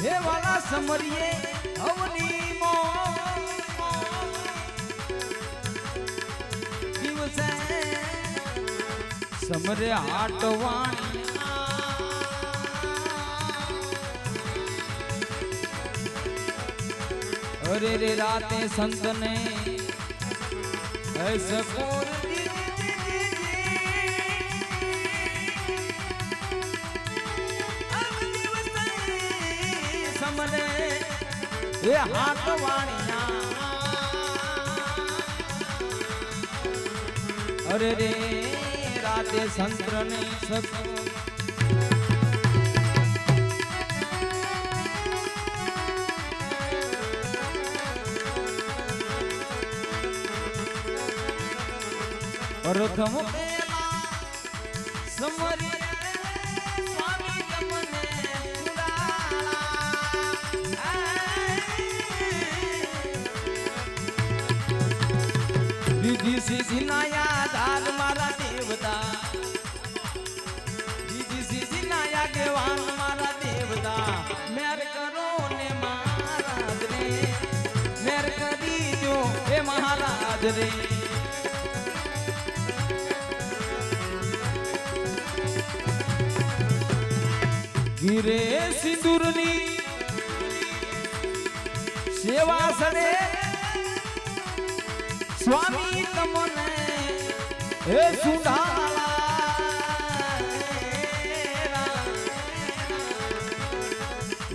हे वाला समरिए अवनी मो दिवसे समरे हाटवाणी अरे रे राते संत ने ऐसे पूर समरे ये हाथ वाणिया अरे रे राते संत ने सब प्रथम पेला समरी स्वामी तमने चुड़ाला दीदी सीधी नाया दाल मारा देवता दीदी सीधी नाया गेवान मारा देवता मेर करो ने महाराज रे मेर करी जो हे महाराज रे गिरे सिंदूरनी सेवा सड़े स्वामी तमने हे सुंढाला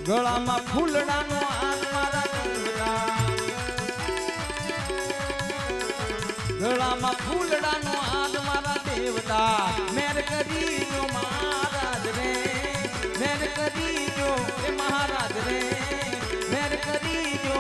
गला में फूलड़ा नो हाथ मारा देवता गला में फूलड़ा नो हाथ मारा देवता मेर करी नो महाराज रे मेर करी जो महाराज रे मेर करी जो